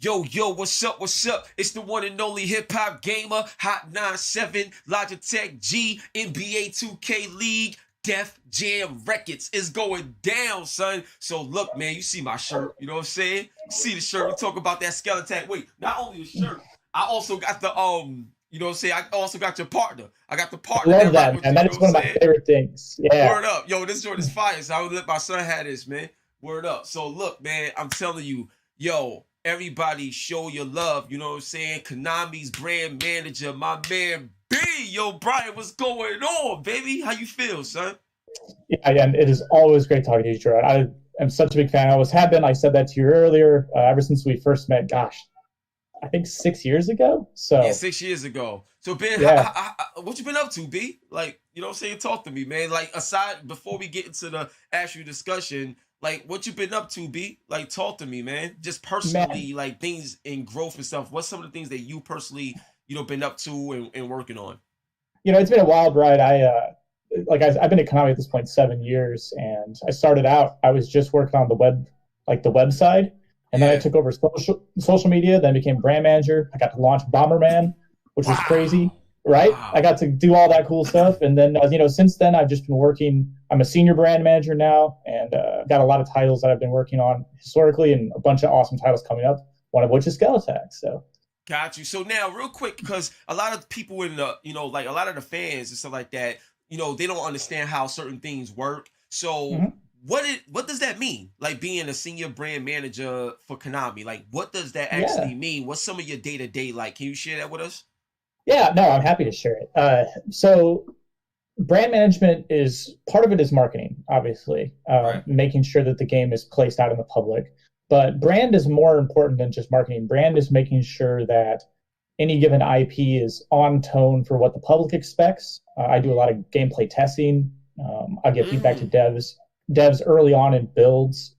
Yo, what's up? What's up? It's the one and only hip hop gamer, Hot 97, Logitech G, NBA 2K League, Def Jam Records is going down, son. So look, man, you see my shirt, you know what I'm saying? See the shirt, we talk about that Skelattack. Wait, not only the shirt, I also got the you know what I'm saying? I also got your partner. I got the I partner love that rock that, with man. you, you That know is what one I'm of my saying? favorite things. Yeah. Word up. Yo, this joint is fire. So I would let my son have this, man. Word up. So look, man, I'm telling you, yo, everybody show your love. You know what I'm saying? Konami's brand manager, my man B. Yo, Brian, what's going on, baby? How you feel, son? Yeah, and it is always great talking to you, Gerard. I am such a big fan. I always have been. I said that to you earlier. Ever since we first met, gosh, I think 6 years ago. Yeah, So 6 years ago. So Ben, yeah, what you been up to, B? Like, you know what I'm saying? Talk to me, man. Like, aside before we get into the actual discussion, like, what you been up to, B? Like, talk to me, man. Just man. personally, like things in growth and stuff. What's some of the things that you personally, been up to and working on? It's been a wild ride. I've been at Konami at this point 7 years, and I started out. I was just working on the web, like the website, and then I Yeah. took over social media. Then became brand manager. I got to launch Bomberman, which was crazy. Wow. Right? I Wow. got to do all that cool stuff, and then since then I've just been working. I'm a senior brand manager now, and got a lot of titles that I've been working on historically, and a bunch of awesome titles coming up. One of which is Skelattack. So Got you. So now, real quick, because a lot of people in the, like a lot of the fans and stuff like that, they don't understand how certain things work. So mhm. what does that mean? Like being a senior brand manager for Konami, like what does that Yeah, actually mean? What's some of your day to day like? Can you share that with us? yeah. No, I'm happy to share it. So brand management is part of it is marketing, obviously, Right. making sure that the game is placed out in the public. But brand is more important than just marketing. Brand is making sure that any given IP is on tone for what the public expects. I do a lot of gameplay testing. I give feedback to Mm. devs early on in builds.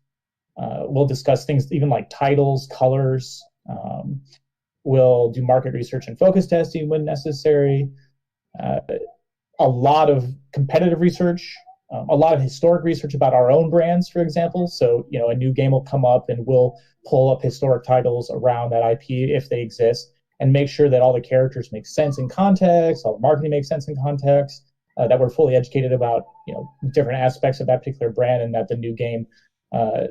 We'll discuss things even like titles, colors. We'll do market research and focus testing when necessary. Uh, a lot of competitive research, a lot of historic research about our own brands, for example. So, a new game will come up and we'll pull up historic titles around that IP if they exist and make sure that all the characters make sense in context, all the marketing makes sense in context, that we're fully educated about, different aspects of that particular brand and that the new game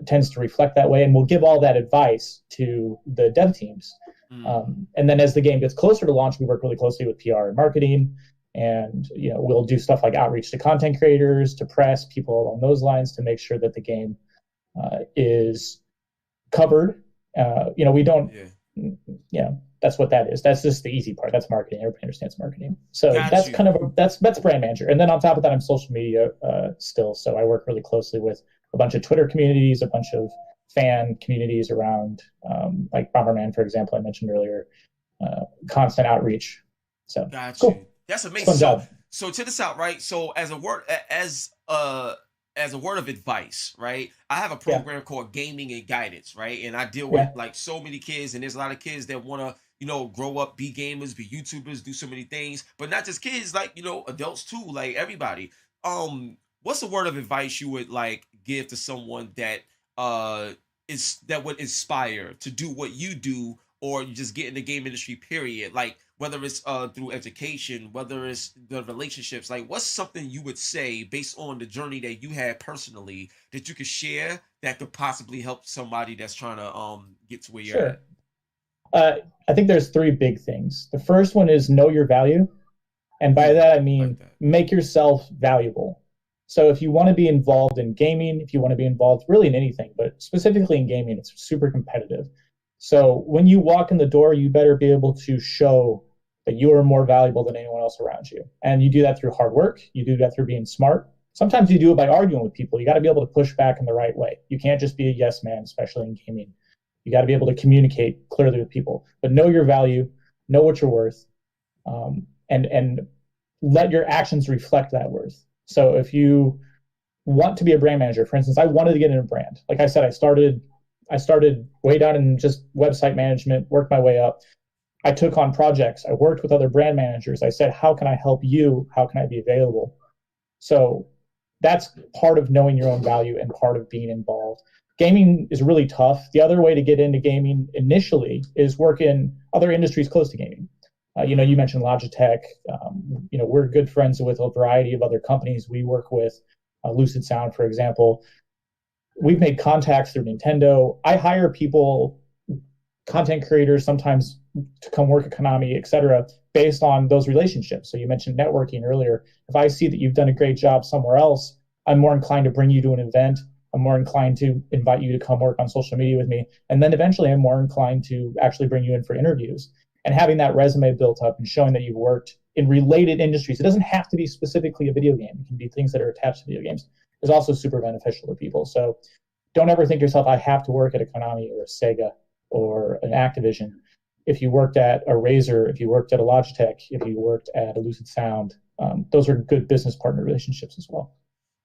tends to reflect that way. And we'll give all that advice to the dev teams. Mm. And then as the game gets closer to launch, we work really closely with PR and marketing, and we'll do stuff like outreach to content creators, to press, people along those lines, to make sure that the game is covered. We don't. Yeah. That's what that is. That's just the easy part. That's marketing. Everybody understands marketing. So Got that's you. kind of that's brand manager. And then on top of that, I'm social media still. So I work really closely with a bunch of Twitter communities, a bunch of fan communities around, like Bomberman, for example, I mentioned earlier. Constant outreach. So Got you. cool. That's It's a amazing. fun So job. so check this out, right? So as a word of advice, right? I have a Yeah. program called Gaming and Guidance, right? And I deal with Yeah. like so many kids, and there's a lot of kids that want to, grow up, be gamers, be YouTubers, do so many things, but not just kids, like, adults too, like everybody. What's a word of advice you would like give to someone that that would inspire to do what you do, or you just get in the game industry, period? Like whether it's through education, whether it's the relationships, like what's something you would say based on the journey that you had personally that you could share that could possibly help somebody that's trying to get to where you're at? Sure. Uh, I think there's three big things. The first one is know your value. And by Mm, that, I like mean that. make yourself valuable. So if you want to be involved in gaming, if you want to be involved really in anything, but specifically in gaming, it's super competitive. So when you walk in the door, you better be able to show that you are more valuable than anyone else around you. And you do that through hard work. You do that through being smart. Sometimes you do it by arguing with people. You got to be able to push back in the right way. You can't just be a yes man, especially in gaming. You got to be able to communicate clearly with people, but know your value, know what you're worth, and let your actions reflect that worth. So if you want to be a brand manager, for instance, I wanted to get in a brand. Like I said, I started way down in just website management, worked my way up. I took on projects. I worked with other brand managers. I said, how can I help you? How can I be available? So that's part of knowing your own value and part of being involved. gaming is really tough. The other way to get into gaming initially is work in other industries close to gaming. You mentioned Logitech. We're good friends with a variety of other companies we work with, Lucid Sound, for example. We've made contacts through Nintendo. I hire people, content creators, sometimes to come work at Konami, et cetera, based on those relationships. So you mentioned networking earlier. If I see that you've done a great job somewhere else, I'm more inclined to bring you to an event. I'm more inclined to invite you to come work on social media with me. And then eventually I'm more inclined to actually bring you in for interviews. And having that resume built up and showing that you've worked in related industries, it doesn't have to be specifically a video game. It can be things that are attached to video games, is also super beneficial to people. So don't ever think to yourself, I have to work at a Konami or a Sega or an Activision. If you worked at a Razer, if you worked at a Logitech, if you worked at a Lucid Sound, those are good business partner relationships as well.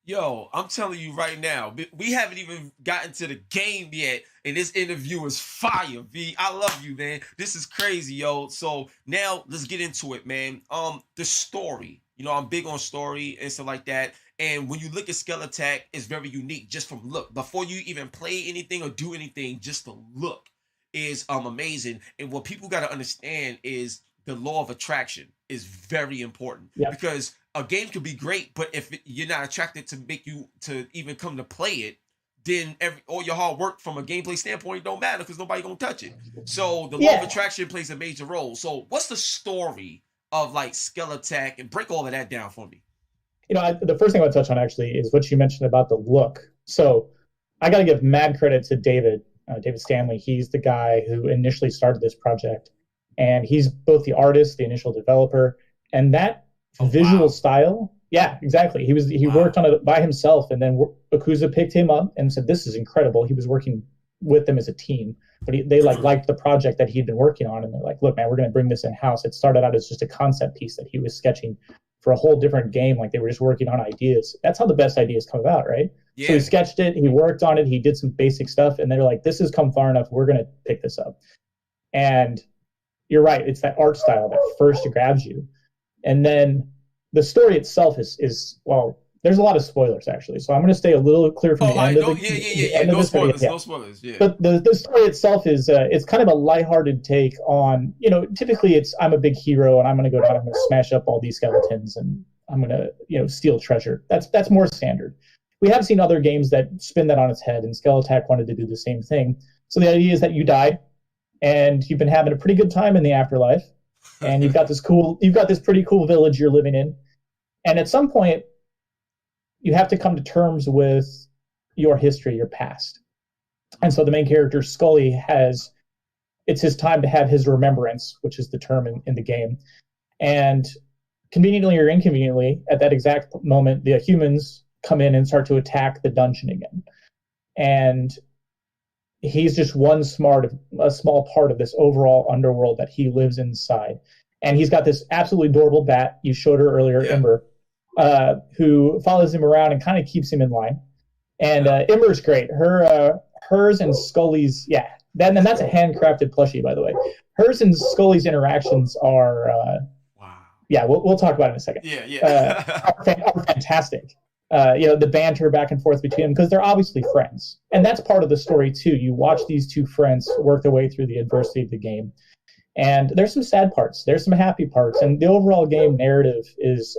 Yo, I'm telling you right now, we haven't even gotten to the game yet, and this interview is fire, V. I love you, man. This is crazy, yo. So now let's get into it, man. The story. I'm big on story and stuff like that. And when you look at Skelattack, it's very unique just from look. Before you even play anything or do anything, just the look is amazing. And what people got to understand is the law of attraction is very important. Yep. Because a game could be great, but if you're not attracted to make you to even come to play it, then all your hard work from a gameplay standpoint don't matter because nobody gonna touch it. So the law of attraction plays a major role. So what's the story of like Skelattack, and break all of that down for me? The first thing I want to touch on actually is what you mentioned about the look. So I got to give mad credit to David Stanley. He's the guy who initially started this project, and he's both the artist, the initial developer, and that visual style. Yeah, exactly. He worked on it by himself, and then Yakuza picked him up and said, "This is incredible." He was working with them as a team, but they liked the project that he'd been working on, and they're like, "Look, man, we're going to bring this in house." It started out as just a concept piece that he was sketching for a whole different game, like they were just working on ideas. That's how the best ideas come about, right? Yeah. So he sketched it, he worked on it, he did some basic stuff, and they're like, "This has come far enough. We're going to pick this up." And you're right. It's that art style that first grabs you. And then the story itself is well, there's a lot of spoilers actually. So I'm going to stay a little clear from the end of the no spoilers, no spoilers. Yeah. But the story itself is it's kind of a lighthearted take on, typically it's I'm a big hero and I'm going to go down, I'm going to smash up all these skeletons and I'm going to steal treasure. That's more standard. We have seen other games that spin that on its head, and Skelattack wanted to do the same thing. So the idea is that you die and you've been having a pretty good time in the afterlife. And you've got this pretty cool village you're living in. And at some point, you have to come to terms with your history, your past. And so the main character, Scully, it's his time to have his remembrance, which is the term in the game. And conveniently or inconveniently, at that exact moment, the humans come in and start to attack the dungeon again. And he's just a small part of this overall underworld that he lives inside. And he's got this absolutely adorable bat, you showed her earlier, Ember, who follows him around and kind of keeps him in line. And Ember's great. Hers and Scully's, and that's a handcrafted plushie, by the way. Hers and Scully's interactions are, we'll talk about it in a second. Are fantastic. The banter back and forth between them, because they're obviously friends. And that's part of the story, too. You watch these two friends work their way through the adversity of the game. And there's some sad parts. There's some happy parts. And the overall game narrative is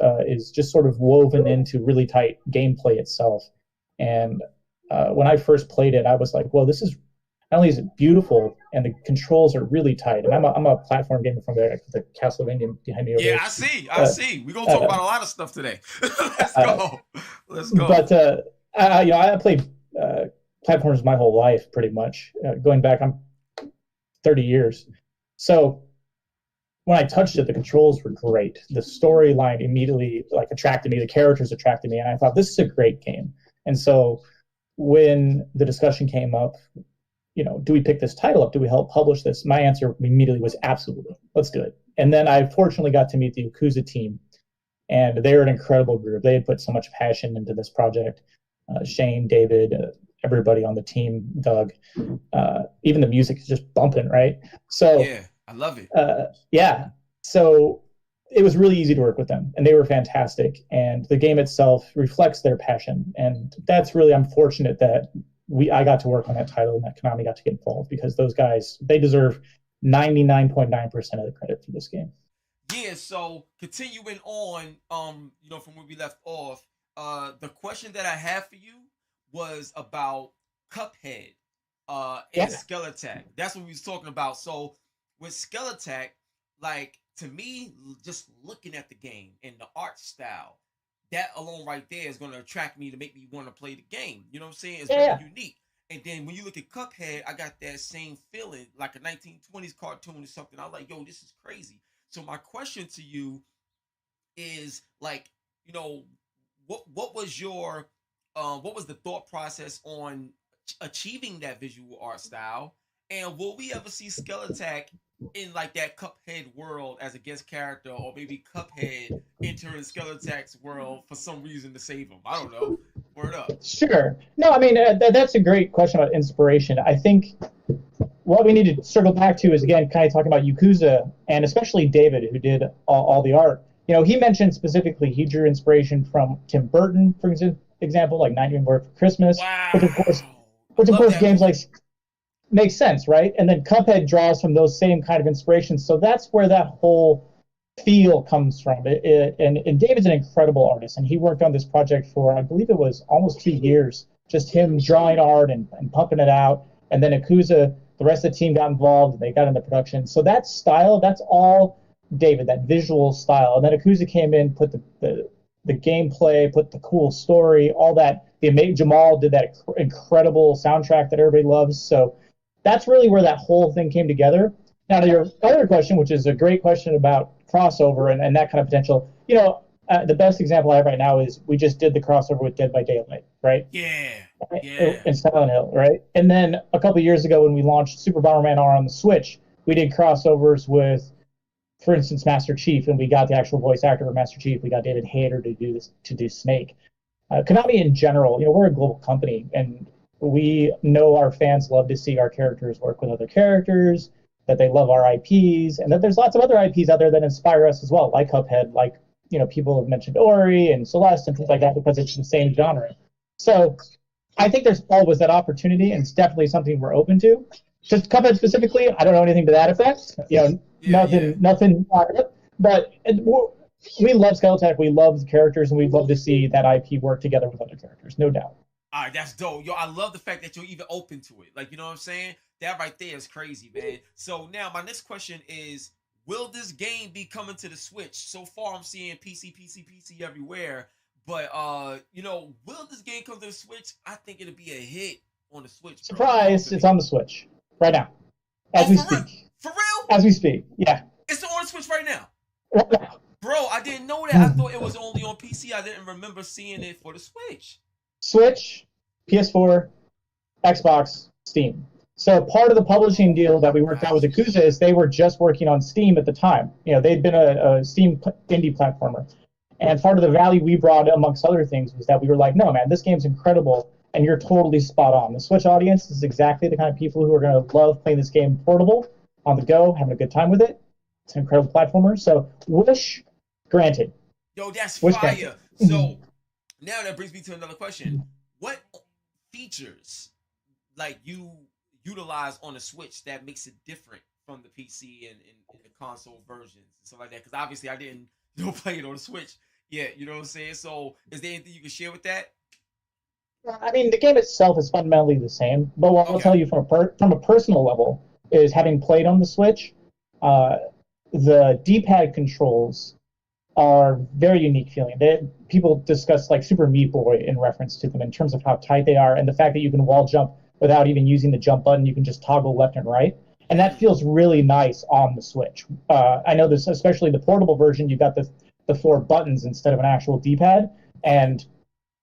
just sort of woven into really tight gameplay itself. And when I first played it, I was like, well, this is not only is it beautiful, and the controls are really tight. And I'm a platform gamer from the Castlevania behind me over there. I see. We're going to talk about a lot of stuff today. Let's go. But, I played platforms my whole life, pretty much. Going back, I'm 30 years. So when I touched it, the controls were great. The storyline immediately attracted me. The characters attracted me. And I thought, this is a great game. And so when the discussion came up, do we pick this title up? Do we help publish this? My answer immediately was absolutely. Let's do it. And then I fortunately got to meet the Yakuza team, and they're an incredible group. They had put so much passion into this project. Shane, David, everybody on the team, Doug. Even the music is just bumping, right? So yeah, I love it. So it was really easy to work with them, and they were fantastic. And the game itself reflects their passion, and that's really, I'm fortunate that I got to work on that title and that Konami got to get involved because those guys, they deserve 99.9% of the credit for this game. Yeah, so continuing on, from where we left off, the question that I have for you was about Cuphead, and Yeah, Skelattack. That's what we was talking about. So with Skelattack, like to me, just looking at the game and the art style, that alone right there is going to attract me to make me want to play the game. You know what I'm saying? It's yeah, very yeah. unique. And then when you look at Cuphead, I got that same feeling, like a 1920s cartoon or something. I was like, yo, this is crazy. So my question to you is like, you know, what was your what was the thought process on achieving that visual art style? And will we ever see Skelettack in like that Cuphead world as a guest character, or maybe Cuphead entering Skelettack's world for some reason to save him? I don't know. Word up. Sure. No, I mean, that's a great question about inspiration. I think what we need to circle back to is, again, kind of talking about Yakuza, and especially David, who did all the art. You know, he mentioned specifically he drew inspiration from Tim Burton, for example, like Nightmare Before Christmas, which of course, Wow. I which of love course that games like movie. makes sense, right? And then Cuphead draws from those same kind of inspirations. So that's where that whole feel comes from. And David's an incredible artist, and he worked on this project for, I believe it was almost 2 years, just him drawing art and pumping it out. And then Akuza, the rest of the team got involved, and they got into production. So that style, that's all David, that visual style. And then Akuza came in, put the gameplay, put the cool story, all that. Jamal did that incredible soundtrack that everybody loves. So that's really where that whole thing came together. Now, to your other question, which is a great question about crossover and that kind of potential, the best example I have right now is we just did the crossover with Dead by Daylight, right? Yeah. Yeah. In Silent Hill, right? And then a couple of years ago, when we launched Super Bomberman R on the Switch, we did crossovers with, for instance, Master Chief, and we got the actual voice actor for Master Chief. We got David Hayter to do this, to do Snake. Konami in general, we're a global company, and we know our fans love to see our characters work with other characters, that they love our IPs, and that there's lots of other IPs out there that inspire us as well, like Cuphead, like people have mentioned Ori and Celeste and things like that because it's the same genre. So I think there's always that opportunity, and it's definitely something we're open to. Just Cuphead specifically, I don't know anything to that effect. Yeah. Yeah. Nothing. But we love Skelettack. We love the characters, and we'd love to see that IP work together with other characters, no doubt. All right, that's dope. Yo, I love the fact that you're even open to it. Like, you know what I'm saying? That right there is crazy, man. So now my next question is, will this game be coming to the Switch? So far I'm seeing PC everywhere. But will this game come to the Switch? I think it'll be a hit on the Switch, bro. Talk Surprise! to It's me. on the Switch right now, Oh, as we for real? speak. For real? As we speak, yeah. It's on the Switch right now. Right now. Bro, I didn't know that. I thought it was only on PC. I didn't remember seeing it for the Switch. Switch, PS4, Xbox, Steam. So part of the publishing deal that we worked out with Akuza is they were just working on Steam at the time. They'd been a Steam indie platformer. And part of the value we brought, amongst other things, was that we were like, no, man, this game's incredible, and you're totally spot on. The Switch audience is exactly the kind of people who are going to love playing this game portable, on the go, having a good time with it. It's an incredible platformer. So, wish granted. Yo, that's Wish granted. fire. So now that brings me to another question. What features like you utilize on the Switch that makes it different from the PC and the console versions and stuff like that? Because obviously I didn't play it on the Switch yet. You know what I'm saying? So is there anything you can share with that? I mean, the game itself is fundamentally the same, but what I'll Okay. tell you from a personal level is, having played on the Switch, uh, the D-pad controls are very unique feeling. People discuss like Super Meat Boy in reference to them in terms of how tight they are, and the fact that you can wall jump without even using the jump button. You can just toggle left and right, and that Mm. feels really nice on the Switch. I know this, especially the portable version. You got the four buttons instead of an actual D-pad, Okay. and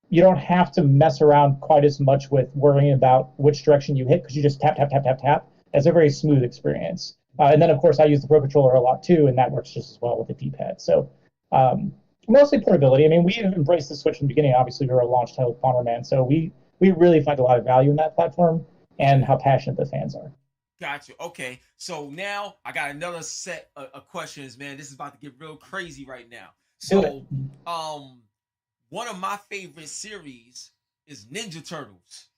you don't have to mess around quite as much with worrying about which direction you hit, because you just tap, tap, tap, tap, tap. It's a very smooth experience. And then, of course, I use the Pro Controller a lot too, and that works just as well with the D-pad. So, mostly portability. I mean, we have embraced the Switch from the beginning. Obviously, we were a launch title with Bomberman, so we really find a lot of value in that platform and how passionate the fans are. Gotcha. Okay. So now I got another set of questions, man. This is about to get real crazy right now. Do it. So, one of my favorite series is Ninja Turtles.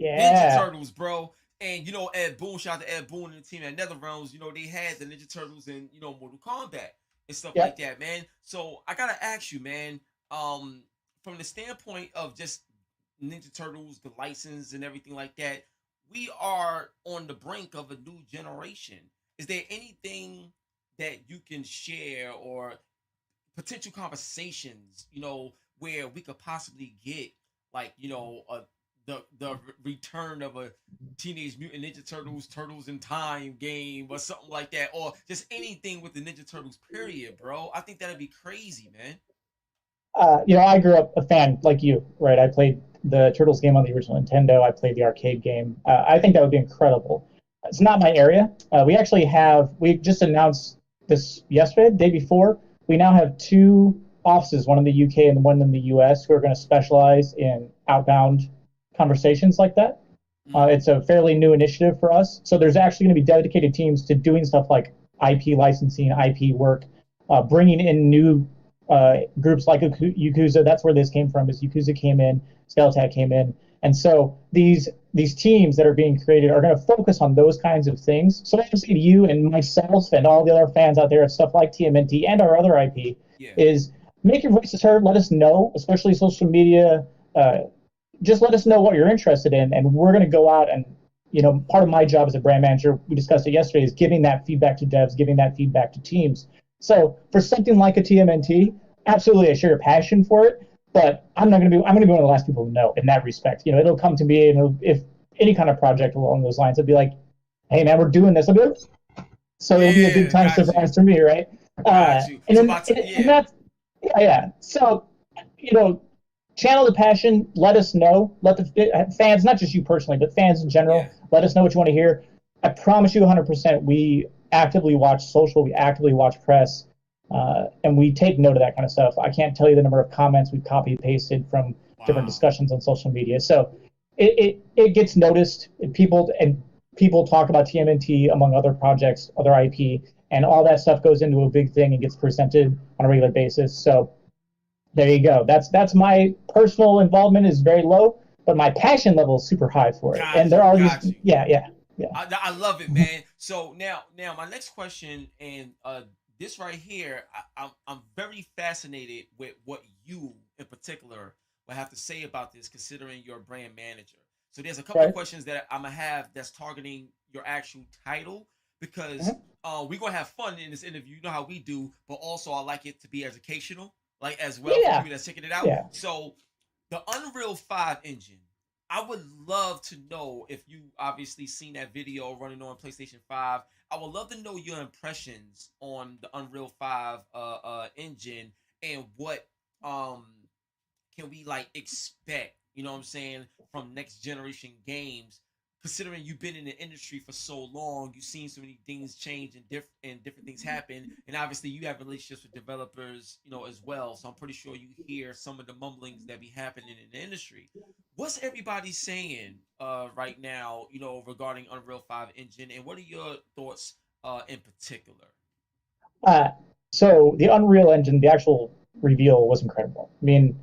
Ninja Yeah. Turtles, bro. And Ed Boon, shout out to Ed Boon and the team at NetherRealms. They had the Ninja Turtles in Mortal Kombat and stuff like Yep. that, man. So I gotta ask you, man, um, from the standpoint of just Ninja Turtles, the license and everything like that, we are on the brink of a new generation. Is there anything that you can share or potential conversations, where we could possibly get like, the return of a Teenage Mutant Ninja Turtles Turtles in Time game or something like that, or just anything with the Ninja Turtles period, bro? I think that'd be crazy, man. I grew up a fan like you, right? I played the Turtles game on the original Nintendo. I played the arcade game. I think that would be incredible. It's not my area. We just announced this yesterday, the day before. We now have two offices, one in the UK and one in the US, who are going to specialize in outbound conversations like that. Mm. It's a fairly new initiative for us. So there's actually going to be dedicated teams to doing stuff like IP licensing, IP work, bringing in new groups like Yakuza. That's where this came from. Is Yakuza came in, Skelattack came in, and so these teams that are being created are going to focus on those kinds of things. So I'm saying to you and myself and all the other fans out there of stuff like TMNT and our other IP Yeah. is make your voices heard. Let us know, especially social media. Just let us know what you're interested in, and we're going to go out and part of my job as a brand manager, we discussed it yesterday, is giving that feedback to devs, giving that feedback to teams. So for something like a TMNT, absolutely, I share a passion for it, but I'm going to be one of the last people to know in that respect. It'll come to me, and if any kind of project along those lines, I'd be like, hey man, we're doing this. I'll be like, so it'll be a big Yeah, time got you. surprise for me, right? Got you. And So then, about and yeah. that's yeah. So channel the passion. Let us know. Let the fans, not just you personally, but fans in Yeah. general, let us know what you want to hear. I promise you 100%, we actively watch social, we actively watch press, and we take note of that kind of stuff. I can't tell you the number of comments we've copy pasted from different Wow. discussions on social media. So it gets noticed. People talk about TMNT among other projects, other IP, and all that stuff goes into a big thing and gets presented on a regular basis. So there you go. That's my personal involvement is very low, but my passion level is super high for it. And Got there you. are these, Got you. yeah. I love it, man. So now my next question, and this right here, I'm very fascinated with what you in particular will have to say about this, considering you're a brand manager. So there's a couple of Right. questions that I'm gonna have that's targeting your actual title, because Mm-hmm. we're gonna have fun in this interview. You know how we do, but also I like it to be educational, like as well for Yeah, people that's checking it out. yeah. So the Unreal 5 engine, I would love to know if you obviously seen that video running on PlayStation 5. I would love to know your impressions on the Unreal 5 engine, and what um can we like expect, you know what I'm saying, from next generation games, considering you've been in the industry for so long, you've seen so many things change and different things happen, and obviously you have relationships with developers, as well. So I'm pretty sure you hear some of the mumblings that be happening in the industry. What's everybody saying right now, regarding Unreal 5 engine, and what are your thoughts in particular? Uh, so the Unreal Engine, the actual reveal was incredible. I mean,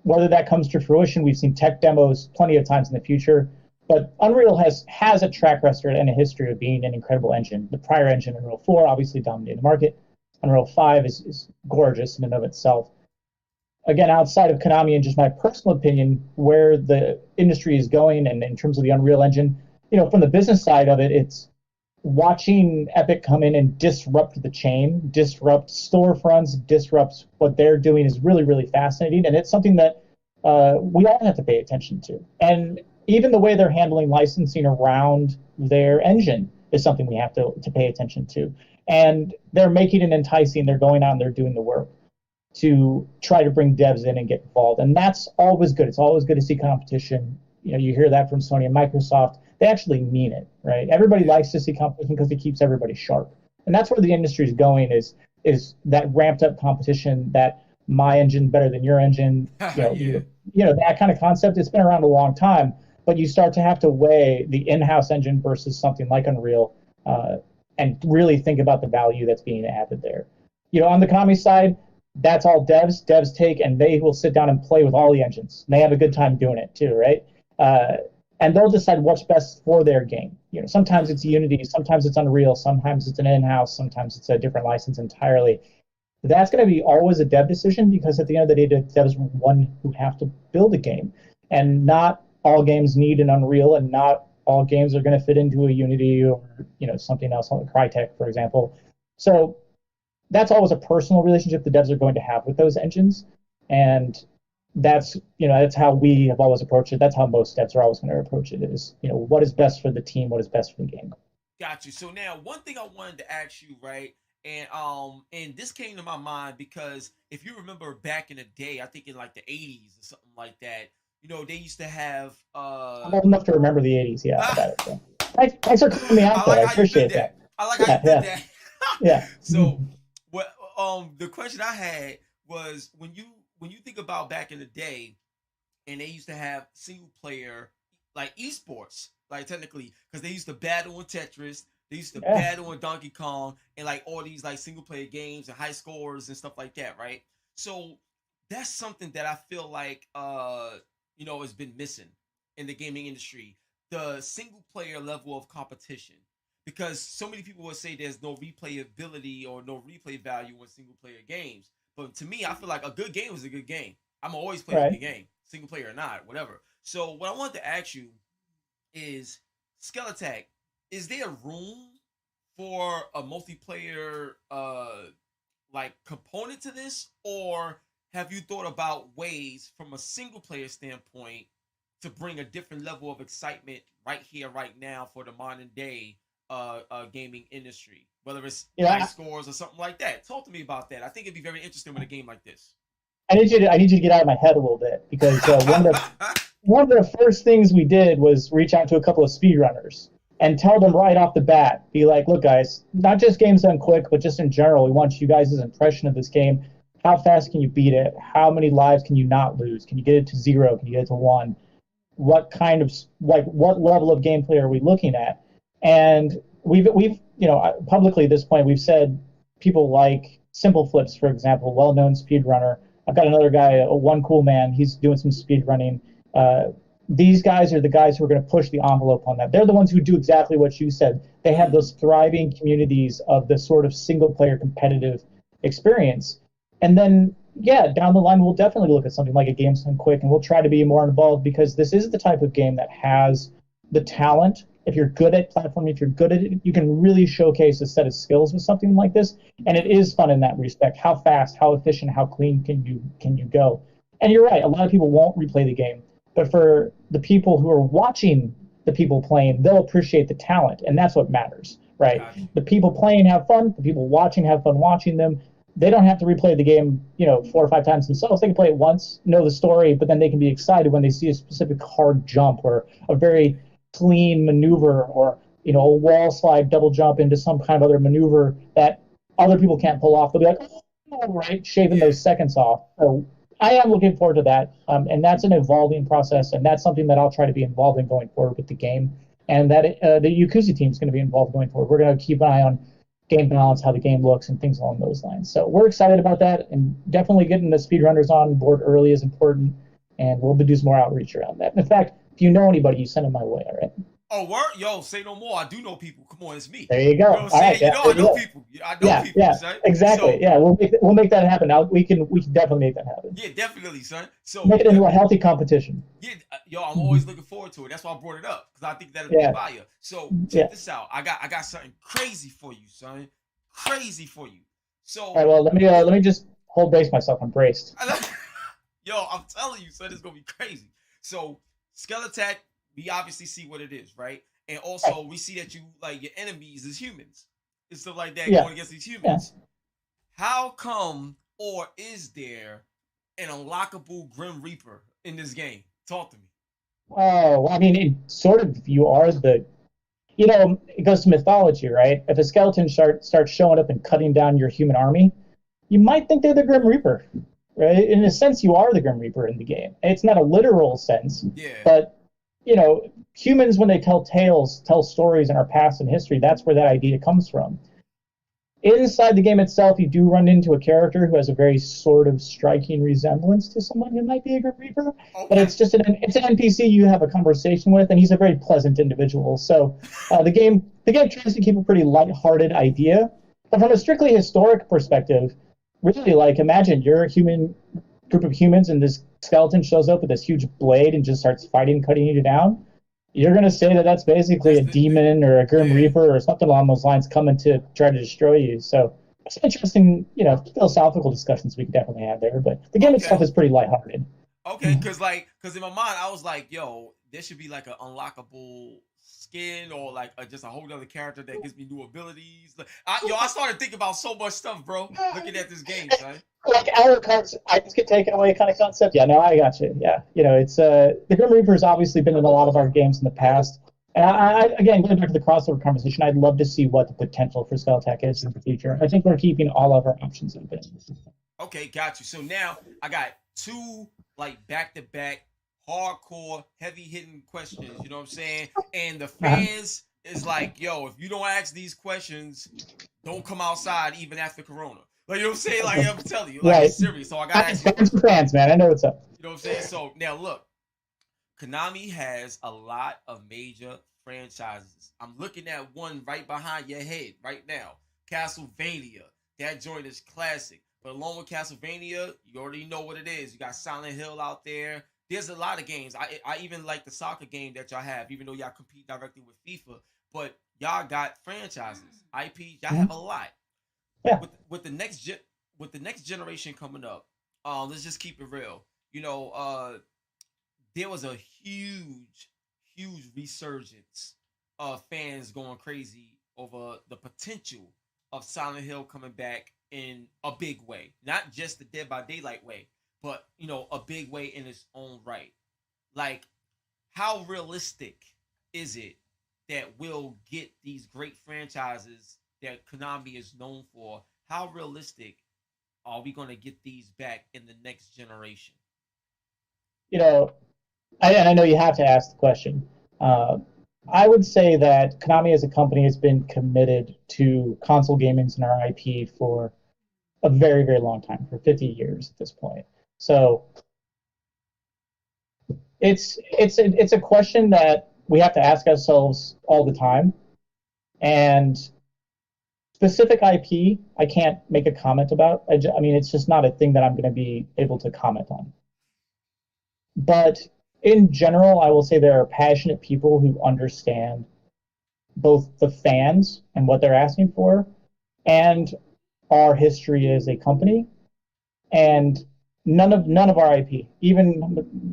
whether that comes to fruition, we've seen tech demos plenty of times in the future. But Unreal has a track record and a history of being an incredible engine. The prior engine, Unreal 4, obviously dominated the market. Unreal 5 is gorgeous in and of itself. Again, outside of Konami and just my personal opinion, where the industry is going and in terms of the Unreal Engine, from the business side of it, it's watching Epic come in and disrupt the chain, disrupt storefronts, disrupt what they're doing is really, really fascinating. And it's something that we all have to pay attention to. And even the way they're handling licensing around their engine is something we have to pay attention to. And they're making it enticing. They're going out and they're doing the work to try to bring devs in and get involved. And that's always good. It's always good to see competition. You hear that from Sony and Microsoft. They actually mean it, right? Everybody Yeah. likes to see competition because it keeps everybody sharp. And that's where the industry is going is that ramped up competition, that my engine better than your engine, Yeah. that kind of concept. It's been around a long time, but you start to have to weigh the in-house engine versus something like Unreal, and really think about the value that's being added there. On the Konami side, that's all devs take, and they will sit down and play with all the engines. And they have a good time doing it too, right? and they'll decide what's best for their game. Sometimes it's Unity, sometimes it's Unreal, sometimes it's an in-house, sometimes it's a different license entirely. That's going to be always a dev decision, because at the end of the day, the devs are one who have to build a game, and not all games need an Unreal, and not all games are going to fit into a Unity or something else on the Crytek, for example. So that's always a personal relationship the devs are going to have with those engines, and that's how we have always approached it. That's how most devs are always going to approach it, is what is best for the team, what is best for the game. Got you. So now, one thing I wanted to ask you, right? And this came to my mind because if you remember back in the day, I think in like the 80s or something like that, they used to have I'm old enough to remember the 80s. Yeah, I got it. So. Thanks for calling me out. I like I appreciate that. I like how yeah, you did that. Yeah. So what the question I had was, when you think about back in the day, and they used to have single player like esports, like technically, because they used to battle in Tetris, they used to battle in Donkey Kong, and like all these like single player games and high scores and stuff like that, right? So that's something that I feel like has been missing in the gaming industry, the single player level of competition. Because so many people would say there's no replayability or no replay value in single player games. But to me, I feel like a good game is a good game. I'm always play a good game, single player or not, whatever. So what I wanted to ask you is, Skelattack, is there room for a multiplayer like component to this, or have you thought about ways from a single player standpoint to bring a different level of excitement right here, right now for the modern day gaming industry, whether it's high scores or something like that? Talk to me about that. I think it'd be very interesting with a game like this. I need you to get out of my head a little bit, because one of the first things we did was reach out to a couple of speedrunners and tell them right off the bat, be like, look, guys, not just games done quick, but just in general, we want you guys' impression of this game. How fast can you beat it? How many lives can you not lose? Can you get it to 0? Can you get it to 1? What kind of, what level of gameplay are we looking at? And we've publicly at this point, we've said people like Simple Flips, for example, well-known speedrunner. I've got another guy, a One Cool Man. He's doing some speed running. These guys are the guys who are going to push the envelope on that. They're the ones who do exactly what you said. They have those thriving communities of the sort of single-player competitive experience. And then, down the line, we'll definitely look at something like a Games Done Quick, and we'll try to be more involved, because this is the type of game that has the talent. If you're good at platforming, if you're good at it, you can really showcase a set of skills with something like this. And it is fun in that respect. How fast, how efficient, how clean can you go? And you're right, a lot of people won't replay the game. But for the people who are watching the people playing, they'll appreciate the talent. And that's what matters, right? Gotcha. The people playing have fun. The people watching have fun watching them. They don't have to replay the game, 4 or 5 times themselves. They can play it once, know the story, but then they can be excited when they see a specific hard jump or a very clean maneuver, or a wall slide double jump into some kind of other maneuver that other people can't pull off. They'll be like, oh, right, shaving those seconds off. So I am looking forward to that, and that's an evolving process, and that's something that I'll try to be involved in going forward with the game, and that the Yakuza team is going to be involved going forward. We're going to keep an eye on game balance, how the game looks, and things along those lines. So we're excited about that, and definitely getting the speedrunners on board early is important, and we'll do some more outreach around that. In fact, if you know anybody, you send them my way, all right? Oh, word? Yo, say no more. I do know people. Come on, it's me. There you go. You know what I'm saying? I know people. I know people, son. Exactly. So, we'll make that happen. We can definitely make that happen. Yeah, definitely, son. So make it into a healthy competition. Yeah, I'm always looking forward to it. That's why I brought it up, because I think that'll be fire. So check this out. I got something crazy for you, son. Crazy for you. So all right, well, let me just brace myself. I'm braced. Yo, I'm telling you, son, it's gonna be crazy. So Skelattack, we obviously see what it is, right? And also we see that you like your enemies is humans and stuff like that, going against these humans. How come, or is there an unlockable Grim Reaper in this game? Talk to me. Oh, I mean, it sort of, you are the, it goes to mythology, right? If a skeleton starts showing up and cutting down your human army, you might think they're the Grim Reaper, right? In a sense, you are the Grim Reaper in the game. It's not a literal sense, but, humans, when they tell tales, tell stories in our past and history, that's where that idea comes from. Inside the game itself, you do run into a character who has a very sort of striking resemblance to someone who might be a Grim Reaper, but Okay. it's an NPC you have a conversation with, and he's a very pleasant individual. So the game tries to keep a pretty lighthearted idea, but from a strictly historic perspective, really like imagine you're a human group of humans, and this skeleton shows up with this huge blade and just starts fighting, cutting you down. You're going to say that that's basically That's a demon or a Grim yeah. Reaper or something along those lines coming to try to destroy you. So some interesting, philosophical discussions we could definitely have there. But the game itself Okay. is pretty lighthearted. Okay, cause in my mind I was like, yo, there should be like an unlockable skin or like just a whole other character that gives me new abilities. I started thinking about so much stuff, bro. Looking at this game, son. Like our cards, items get taken away kind of concept. Yeah, no, I got you. Yeah, it's the Grim Reaper's obviously been in a lot of our games in the past. And again, going back to the crossover conversation, I'd love to see what the potential for Skelattack is in the future. I think we're keeping all of our options open. Okay, got you. So now I got two like back to back hardcore heavy hitting questions, you know what I'm saying? And the Uh-huh. fans is like, yo, if you don't ask these questions, don't come outside even after Corona. Like you know what I'm saying? Like I'm telling you, like Right. it's serious. So I gotta ask you, Fans are fans, man. I know what's up. you know what I'm saying? So now look, Konami has a lot of major franchises. I'm looking at one right behind your head right now. Castlevania. That joint is classic. But along with Castlevania, you already know what it is. You got Silent Hill out there. There's a lot of games. I even like the soccer game that y'all have, even though y'all compete directly with FIFA. But y'all got franchises, IP. Y'all Mhm. have a lot. Yeah. With the next generation coming up, let's just keep it real. You know, there was a huge resurgence of fans going crazy over the potential of Silent Hill coming back in a big way, not just the Dead by Daylight way, but a big way in its own right. Like, how realistic is it that we'll get these great franchises that Konami is known for? How realistic are we going to get these back in the next generation? You know, and I know you have to ask the question. Uh, I would say that Konami as a company has been committed to console gaming and our IP for a very, very long time, for 50 years at this point. So it's a question that we have to ask ourselves all the time. And specific IP, I can't make a comment about. I mean, it's just not a thing that I'm going to be able to comment on. But in general, I will say there are passionate people who understand both the fans and what they're asking for, and our history as a company. And none of our IP, even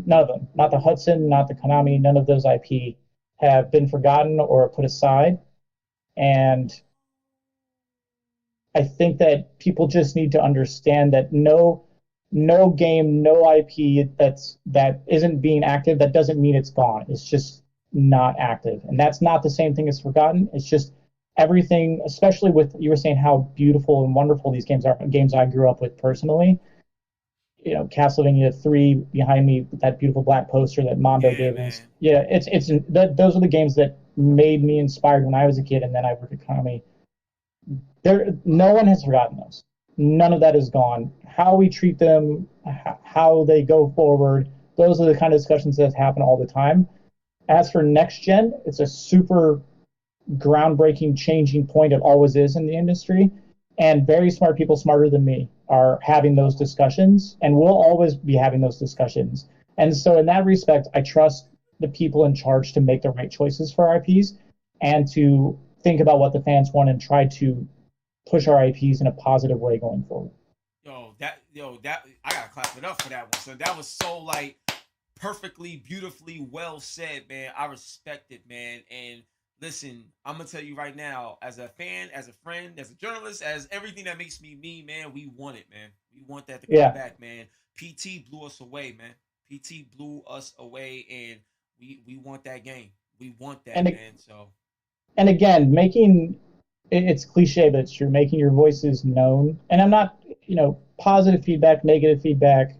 none of them, not the Hudson, not the Konami, none of those IP have been forgotten or put aside. And I think that people just need to understand that no game, no IP that isn't being active, that doesn't mean it's gone. It's just not active. And that's not the same thing as forgotten. It's just everything, especially with you were saying how beautiful and wonderful these games are, games I grew up with personally. Castlevania 3 behind me, that beautiful black poster that Mondo Yeah, gave us. man. Yeah, those are the games that made me inspired when I was a kid, and then I worked at Konami. No one has forgotten those. None of that is gone. How we treat them, how they go forward, those are the kind of discussions that happen all the time. As for next gen, it's a super groundbreaking, changing point. It always is in the industry. And very smart people, smarter than me, are having those discussions, and we'll always be having those discussions. And so, in that respect, I trust the people in charge to make the right choices for IPs and to think about what the fans want and try to push our IPs in a positive way going forward. That I gotta clap it up for that one. So that was so like perfectly, beautifully well said, man. I respect it, man. And listen, I'm gonna tell you right now, as a fan, as a friend, as a journalist, as everything that makes me me, man, we want it, man. We want that to come Yeah. back, man. PT blew us away, man. PT blew us away, and we want that game. We want that, And man. So and again, it's cliche, but it's true. Making your voices known, and I'm not, positive feedback, negative feedback,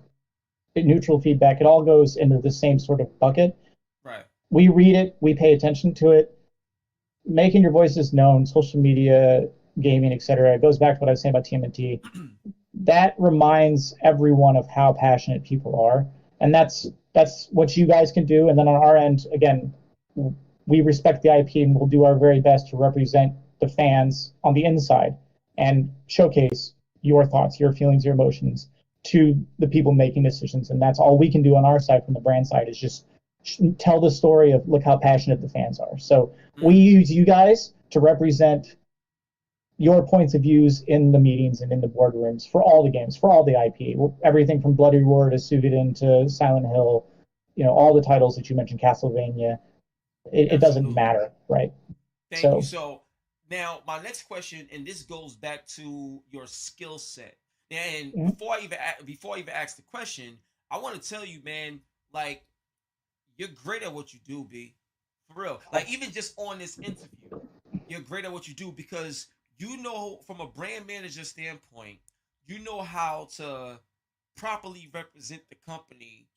neutral feedback. It all goes into the same sort of bucket. right. We read it, we pay attention to it. Making your voices known, social media, gaming, etc. It goes back to what I was saying about TMNT. That reminds everyone of how passionate people are, and that's what you guys can do. And then on our end, again, we respect the IP and we'll do our very best to represent the fans on the inside and showcase your thoughts, your feelings, your emotions to the people making decisions. And that's all we can do on our side from the brand side is just tell the story of look how passionate the fans are. So we use you guys to represent your points of views in the meetings and in the boardrooms for all the games, for all the IP, everything from Bloody Roar to Suikoden to Silent Hill, all the titles that you mentioned, Castlevania. It doesn't matter, right? Thank you. So now my next question, and this goes back to your skill set. And before I even ask the question, I want to tell you, man, like you're great at what you do, B. For real. Like even just on this interview, you're great at what you do because from a brand manager standpoint, you know how to properly represent the company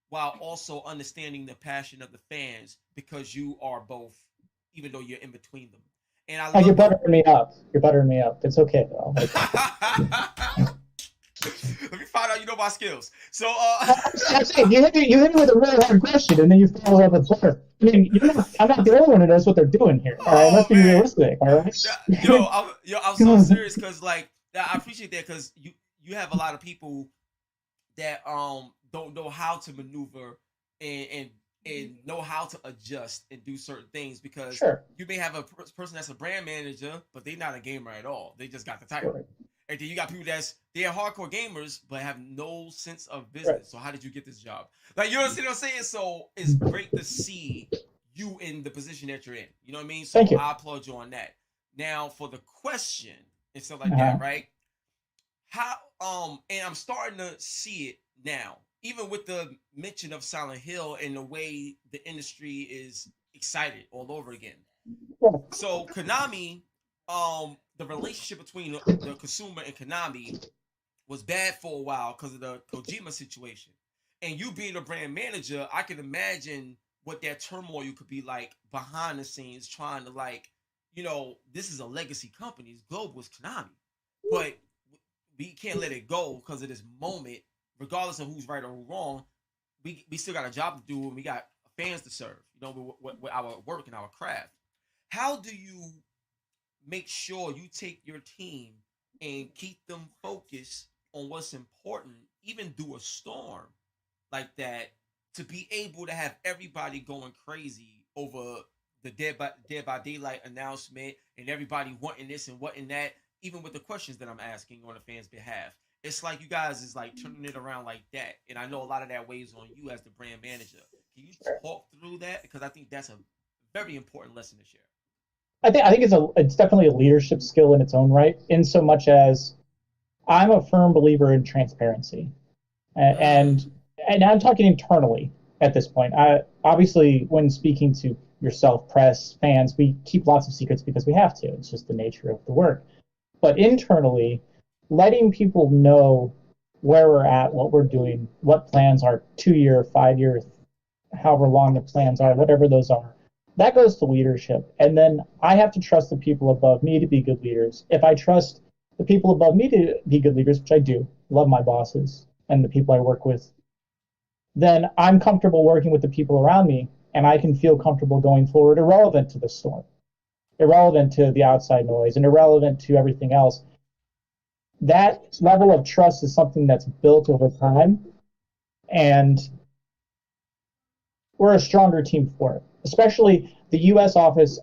while also understanding the passion of the fans because you are both, even though you're in between them. And I love you're buttering me up. You're buttering me up. It's okay though. Let me find out you know my skills. So you hit me with a really hard question and then you follow up with butter. I mean, I'm not the only one who knows what they're doing here. All right, let's be realistic. All right. I'm so serious because like I appreciate that because you have a lot of people that don't know how to maneuver and know how to adjust and do certain things because you may have a person that's a brand manager, but they're not a gamer at all. They just got the title. Right. And then you got people they're hardcore gamers, but have no sense of business. Right. So how did you get this job? Like, you know what I'm saying? So it's great to see you in the position that you're in. You know what I mean? So I applaud you on that. Now for the question and stuff like that, right? How and I'm starting to see it now. Even with the mention of Silent Hill and the way the industry is excited all over again. So Konami, the relationship between the consumer and Konami was bad for a while because of the Kojima situation. And you being a brand manager, I can imagine what that turmoil could be like behind the scenes, trying to this is a legacy company. It's global, it's Konami. But we can't let it go because of this moment. Regardless of who's right or wrong, we still got a job to do and we got fans to serve, with our work and our craft. How do you make sure you take your team and keep them focused on what's important, even through a storm like that, to be able to have everybody going crazy over the Dead by Daylight announcement and everybody wanting this and wanting that, even with the questions that I'm asking on the fans' behalf? It's like you guys is like turning it around like that. And I know a lot of that weighs on you as the brand manager. Can you talk through that? Because I think that's a very important lesson to share. I think it's definitely a leadership skill in its own right, in so much as I'm a firm believer in transparency. And I'm talking internally at this point. Obviously, when speaking to yourself, press, fans, we keep lots of secrets because we have to. It's just the nature of the work. But internally, letting people know where we're at, what we're doing, what plans are 2-year, 5-year, however long the plans are, whatever those are, that goes to leadership. And then I have to trust the people above me to be good leaders. If I trust the people above me to be good leaders, which I do, love my bosses and the people I work with, then I'm comfortable working with the people around me and I can feel comfortable going forward, irrelevant to the storm, irrelevant to the outside noise, and irrelevant to everything else. That level of trust is something that's built over time, and we're a stronger team for it. Especially the U.S. office.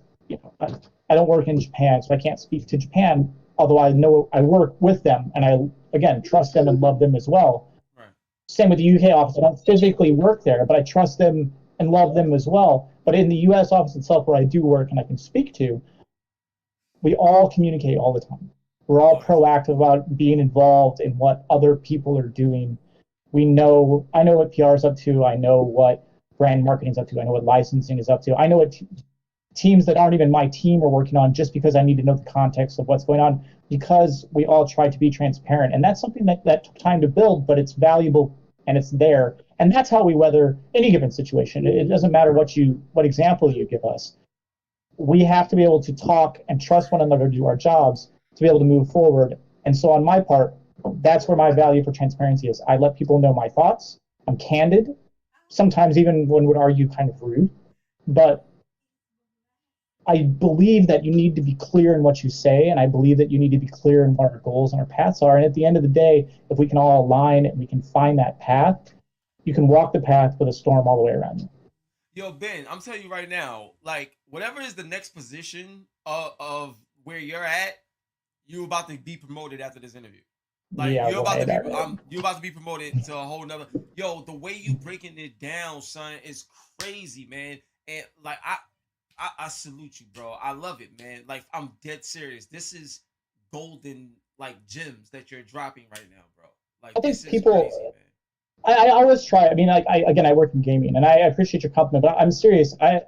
I don't work in Japan, so I can't speak to Japan, although I know I work with them, and I, again, trust them and love them as well. Right. Same with the U.K. office. I don't physically work there, but I trust them and love them as well. But in the U.S. office itself, where I do work and I can speak to, we all communicate all the time. We're all proactive about being involved in what other people are doing. I know what PR is up to. I know what brand marketing is up to. I know what licensing is up to. I know what teams that aren't even my team are working on, just because I need to know the context of what's going on, because we all try to be transparent. And that's something that took time to build, but it's valuable and it's there. And that's how we weather any given situation. It doesn't matter what example you give us. We have to be able to talk and trust one another to do our jobs. to be able to move forward. And so on my part, that's where my value for transparency is. I let people know my thoughts. I'm candid, sometimes even one would argue kind of rude, but I believe that you need to be clear in what you say, and I believe that you need to be clear in what our goals and our paths are. And at the end of the day, if we can all align and we can find that path, you can walk the path with a storm all the way around you. Yo, Ben, I'm telling you right now, like whatever is the next position of where you're at, you're about to be promoted after this interview. Like Yeah, right. you're about to be promoted to a whole nother. Yo, the way you breaking it down, son, is crazy, man. And like I salute you, bro. I love it, man. Like I'm dead serious. This is golden like gems that you're dropping right now, bro. I Like this think is people, crazy, man. I always try. I mean, like, again, I work in gaming, and I appreciate your compliment, but I'm serious. I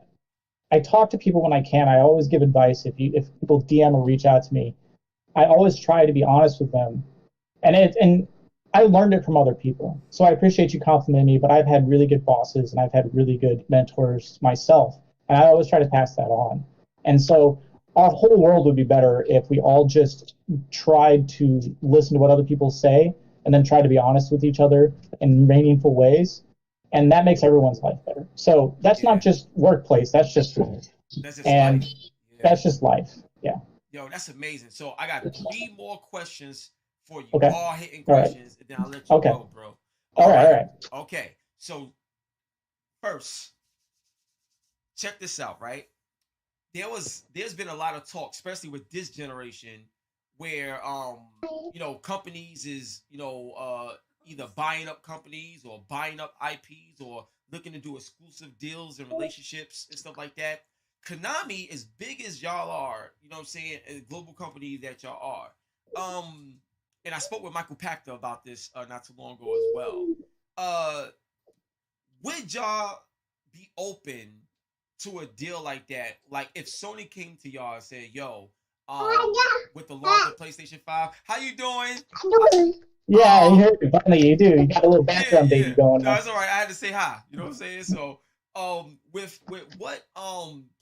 talk to people when I can. I always give advice. If people DM or reach out to me, I always try to be honest with them. And I learned it from other people. So I appreciate you complimenting me, but I've had really good bosses and I've had really good mentors myself. And I always try to pass that on. And so our whole world would be better if we all just tried to listen to what other people say and then try to be honest with each other in meaningful ways. And that makes everyone's life better. So that's not Yeah, just workplace, that's just life. that's just And life. Yeah. that's just life. Yeah. Yo, that's amazing. So I got three more questions for you, Okay. all hitting All right. questions, and then I'll let you Okay. go, bro. All right. All right. Okay. So first, check this out, right? There's been a lot of talk, especially with this generation, where companies is either buying up companies or buying up IPs or looking to do exclusive deals and relationships and stuff like that. Konami, as big as y'all are, you know what I'm saying, a global company that y'all are. And I spoke with Michael Pachter about this not too long ago as well. Uh, would y'all be open to a deal like that? Like if Sony came to y'all and said, "Yo, with the launch of PlayStation 5, how you doing?" Yeah, I heard it. Finally, you do. You got a little background baby going No, on. that's all right. I had to say hi. You know what I'm saying? So, with what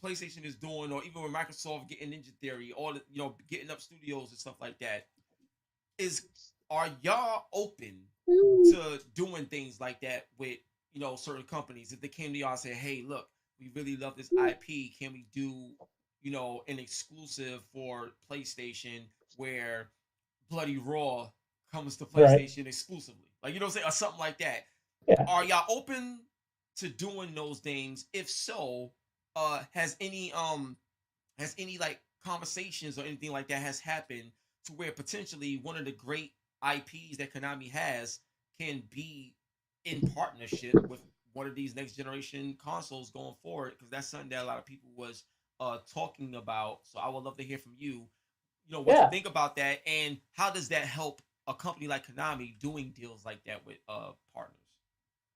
PlayStation is doing, or even with Microsoft getting Ninja Theory, all the, getting up studios and stuff like that, is are y'all open to doing things like that with certain companies? If they came to y'all and said, "Hey, look, we really love this IP. Can we do an exclusive for PlayStation where Bloody Raw comes to Right. PlayStation exclusively," like what I'm saying, or something like that? Yeah. Are y'all open to doing those things? If so, has any like conversations or anything like that has happened to where potentially one of the great IPs that Konami has can be in partnership with one of these next generation consoles going forward? Because that's something that a lot of people was talking about. So I would love to hear from you. What you Yeah. think about that, and how does that help a company like Konami doing deals like that with partners?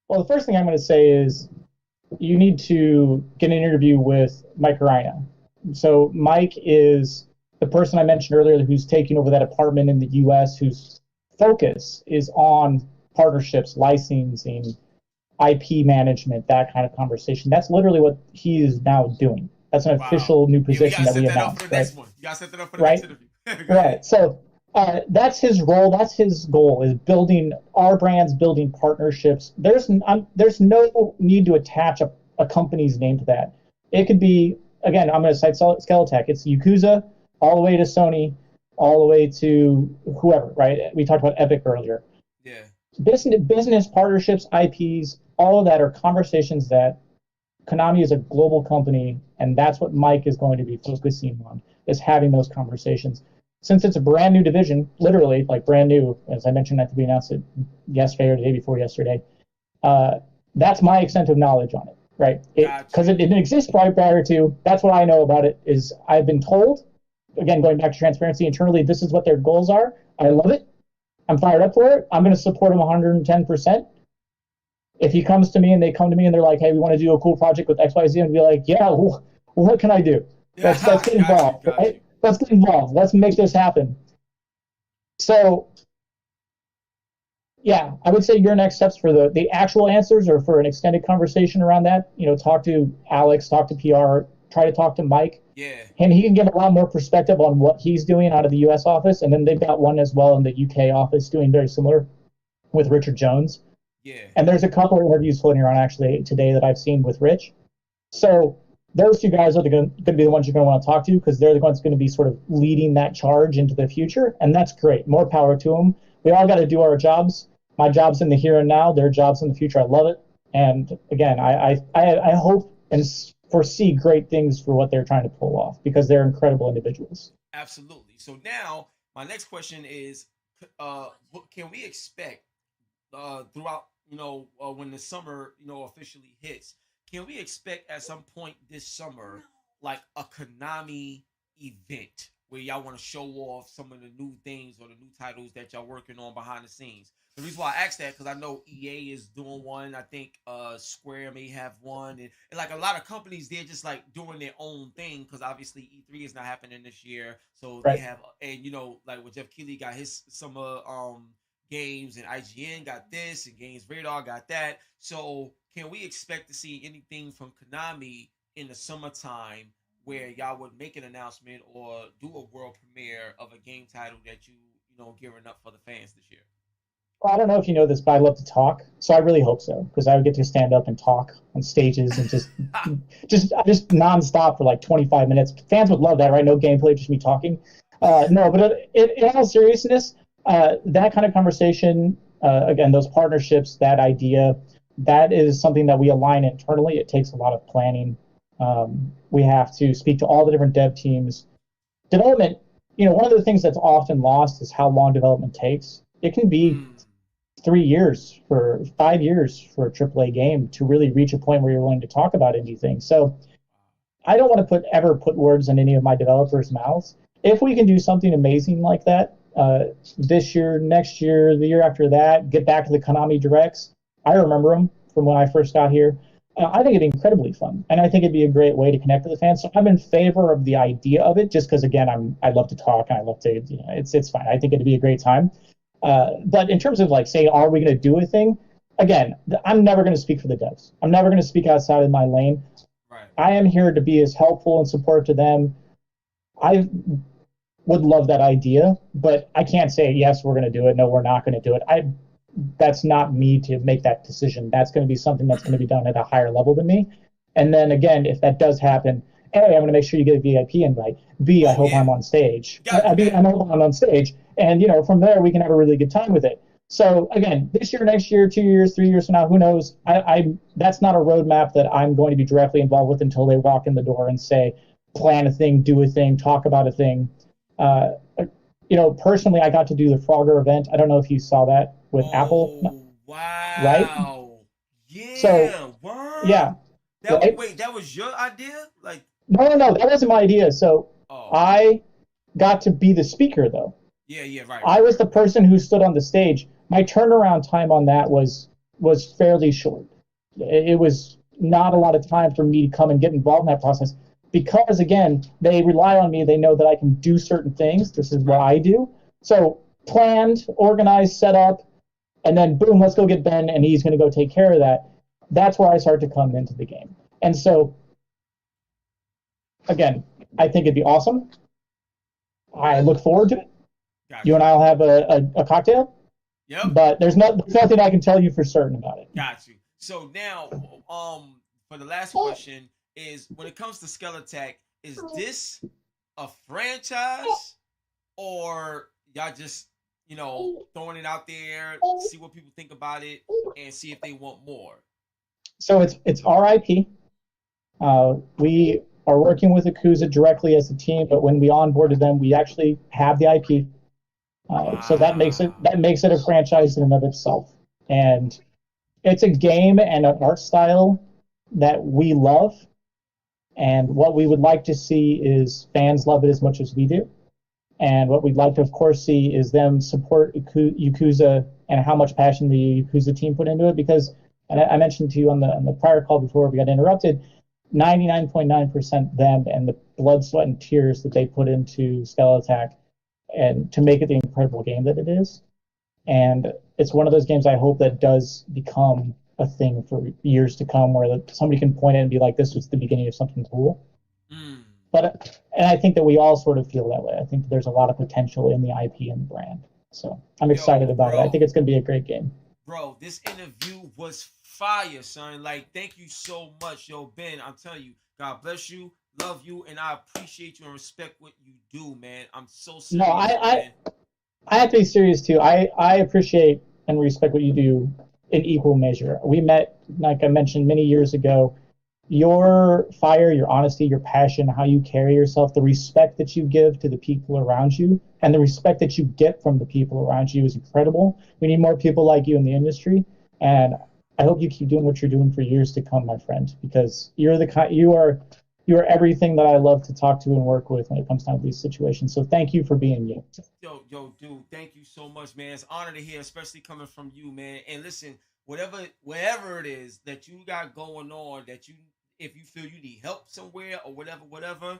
Well, the first thing I'm going to say is you need to get an interview with Mike Arena. So Mike is the person I mentioned earlier who's taking over that department in the U.S., whose focus is on partnerships, licensing, IP management, that kind of conversation. That's literally what he is now doing. That's an Wow. official new Yeah, we position gotta that we set that up for announced, the right? next one. You gotta set that up for the next Right? interview. Go ahead. Right. So that's his role. That's his goal: is building our brands, building partnerships. There's no need to attach a company's name to that. It could be, again, I'm going to cite Skelattack. It's Yakuza all the way to Sony, all the way to whoever. Right? We talked about Epic earlier. Yeah. Business partnerships, IPs, all of that are conversations that Konami is a global company, and that's what Mike is going to be focusing on, is having those conversations. Since it's a brand new division, literally, like brand new, as I mentioned, I think we announced it yesterday or the day before yesterday, that's my extent of knowledge on it, right? Because it didn't exist prior to, that's what I know about it, is I've been told, again, going back to transparency internally, this is what their goals are. I love it. I'm fired up for it. I'm going to support them 110%. If he comes to me and they come to me and they're like, "Hey, we want to do a cool project with XYZ," and be like, "Yeah, well, what can I do? Yeah. Let's get involved, right? Let's get involved. Let's make this happen." So, yeah, I would say your next steps for the actual answers or for an extended conversation around that, talk to Alex, talk to PR, try to talk to Mike, Yeah. and he can give a lot more perspective on what he's doing out of the U.S. office. And then they've got one as well in the U.K. office doing very similar with Richard Jones. Yeah. And there's a couple of interviews floating around actually today that I've seen with Rich. So those two guys are going to be the ones you're going to want to talk to because they're the ones going to be sort of leading that charge into the future. And that's great. More power to them. We all got to do our jobs. My job's in the here and now. Their job's in the future. I love it. And again, I hope and foresee great things for what they're trying to pull off because they're incredible individuals. Absolutely. So now my next question is, what can we expect throughout, when the summer, officially hits? Can we expect at some point this summer, like a Konami event where y'all want to show off some of the new things or the new titles that y'all working on behind the scenes? The reason why I asked that because I know EA is doing one. I think Square may have one, and like a lot of companies, they're just like doing their own thing because obviously E3 is not happening this year, so they Right. have and like with Jeff Keighley got his summer games, and IGN got this, and Games Radar got that. So can we expect to see anything from Konami in the summertime where y'all would make an announcement or do a world premiere of a game title that gearing up for the fans this year? Well, I don't know if you know this, but I love to talk, so I really hope so because I would get to stand up and talk on stages and just nonstop for like 25 minutes. Fans would love that, right? No gameplay, just me talking. No, but in all seriousness, that kind of conversation, again, those partnerships, that idea, that is something that we align internally. It takes a lot of planning. We have to speak to all the different dev teams. Development, one of the things that's often lost is how long development takes. It can be 3 years for 5 years for a AAA game to really reach a point where you're willing to talk about anything. So I don't want to ever put words in any of my developers' mouths. If we can do something amazing like that this year, next year, the year after that, get back to the Konami Directs. I remember them from when I first got here. I think it'd be incredibly fun, and I think it'd be a great way to connect with the fans. So I'm in favor of the idea of it, just because again, I love to talk and I love to, it's fine. I think it'd be a great time. But in terms of like saying, are we going to do a thing? Again, I'm never going to speak for the devs. I'm never going to speak outside of my lane. Right. I am here to be as helpful and support to them. I would love that idea, but I can't say yes, we're going to do it. No, we're not going to do it. That's not me to make that decision. That's going to be something that's going to be done at a higher level than me. And then again, if that does happen, A, I'm going to make sure you get a VIP invite. B, I hope I'm on stage. I hope I'm on stage. And, from there, we can have a really good time with it. So, again, this year, next year, 2 years, 3 years from now, who knows? That's not a roadmap that I'm going to be directly involved with until they walk in the door and say, plan a thing, do a thing, talk about a thing. Personally, I got to do the Frogger event. I don't know if you saw that with Apple. Wow. Right? Yeah. So, word? Yeah. Wait, that was your idea? Like, No, that wasn't my idea. So I got to be the speaker, though. Yeah, right. I was the person who stood on the stage. My turnaround time on that was fairly short. It was not a lot of time for me to come and get involved in that process because, again, they rely on me. They know that I can do certain things. This is what I do. So planned, organized, set up, and then boom, let's go get Ben, and he's going to go take care of that. That's where I start to come into the game. And so, again, I think it'd be awesome. I look forward to it. Gotcha. You and I'll have a cocktail. Yep. But there's nothing I can tell you for certain about it. Got you. So now, for the last question is, when it comes to Skelattack, is this a franchise or y'all just throwing it out there, see what people think about it, and see if they want more? So it's our IP. We are working with Yakuza directly as a team, but when we onboarded them, we actually have the IP. So that makes it a franchise in and of itself, and it's a game and an art style that we love. And what we would like to see is fans love it as much as we do. And what we'd like to, of course, see is them support Yakuza and how much passion the Yakuza team put into it. Because, and I mentioned to you on the prior call before we got interrupted, 99.9% them and the blood, sweat, and tears that they put into Skelattack and to make it the incredible game that it is. And it's one of those games I hope that does become a thing for years to come where somebody can point at it and be like, this was the beginning of something cool. And I think that we all sort of feel that way. I think there's a lot of potential in the IP and the brand. So I'm excited Yo, about it. I think bro, it's going to be a great game. bro, this interview was fire, son. Like, thank you so much, yo, Ben. I'm telling you, God bless you, love you, and I appreciate you and respect what you do, man. I'm so No, serious, man. I have to be serious too. I appreciate and respect what you do in equal measure. We met, like I mentioned, many years ago. Your fire, your honesty, your passion, how you carry yourself, the respect that you give to the people around you, and the respect that you get from the people around you is incredible. We need more people like you in the industry, and I hope you keep doing what you're doing for years to come, my friend, because you are everything that I love to talk to and work with when it comes down to these situations. So thank you for being you. Yo, dude, thank you so much, man. It's an honor to hear, especially coming from you, man. And listen, whatever it is that you got going on, that you, if you feel you need help somewhere or whatever,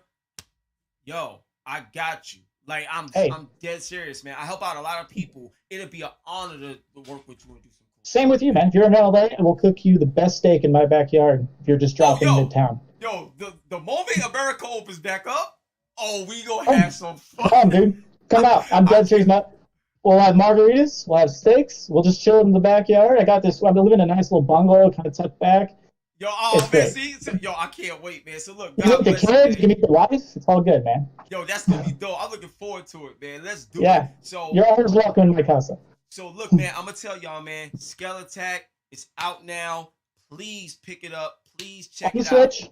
yo, I got you. Like Hey, I'm dead serious, man. I help out a lot of people. It'll be an honor to work with you and do some cool same stuff, with you, man. man. If you're in LA, I will cook you the best steak in my backyard if you're just Oh, dropping midtown. the moment America opens back up, oh, we gonna Oh, have some fun. come on, dude. Come out. I'm I dead serious, can't. man. We'll have margaritas. We'll have steaks. We'll just chill in the backyard. I got this. I'm living in a nice little bungalow, kind of tucked back. Yo, It's oh man, great. see, yo, I can't wait, man. So look, You can God meet the bless you, kids. You man. can meet the wife. It's all good, man. Yo, that's gonna be dope. I'm looking forward to it, man. Let's do it. Yeah. You're always welcome in my casa. So look, man, I'm gonna tell y'all, man, Skelattack is out now. Please pick it up. Please On check the it out. Switch.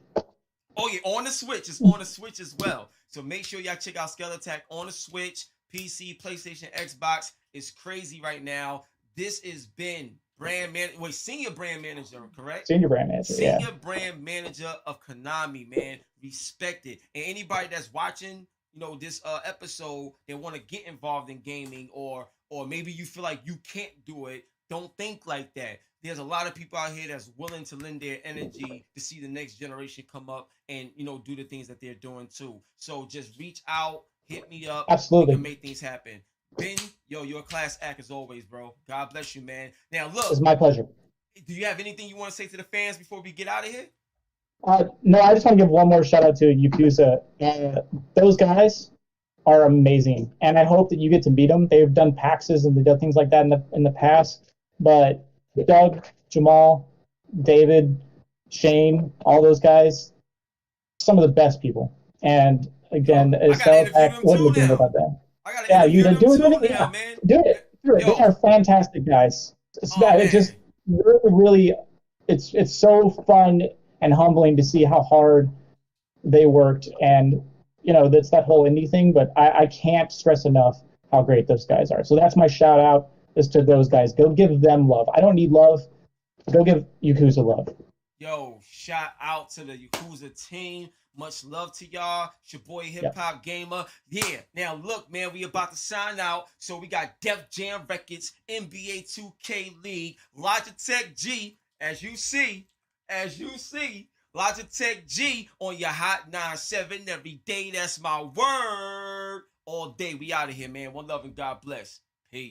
Oh yeah, on the Switch. It's on the Switch as well. So make sure y'all check out Skelattack on the Switch, PC, PlayStation, Xbox. It's crazy right now. This has been senior brand manager, correct? Senior brand manager. Yeah. Senior brand manager of Konami, man. Respect it. And anybody that's watching, this episode, they want to get involved in gaming, or maybe you feel like you can't do it. Don't think like that. There's a lot of people out here that's willing to lend their energy to see the next generation come up and do the things that they're doing too. So just reach out, hit me up. We Absolutely. can make things happen. Ben, yo, you're a class act as always, bro. God bless you, man. Now It's look, my pleasure. do you have anything you want to say to the fans before we get out of here? No, I just want to give one more shout out to Yakuza. Those guys are amazing, and I hope that you get to meet them. They've done PAXs and they've done things like that in the past. But Doug, Jamal, David, Shane, all those guys, some of the best people. And again, I gotta interview Skelattack them wouldn't too have been now. about that. I gotta Yeah, you interview do them too it. now, Yeah, man. do it. Do it. They Yo, are fantastic guys. oh It just man. really, really, it's so fun and humbling to see how hard they worked, and that's that whole indie thing. But I can't stress enough how great those guys are. So that's my shout out is to those guys. Go give them love. I don't need love. Go give Yakuza love. Yo, shout out to the Yakuza team. Much love to y'all. It's your boy Hip Yep. Hop Gamer. Yeah. Now look, man, we about to sign out. So we got Def Jam Records, NBA 2K League, Logitech G, as you see, Logitech G on your Hot 97 every day. That's my word. All day. We out of here, man. One love and God bless. Peace.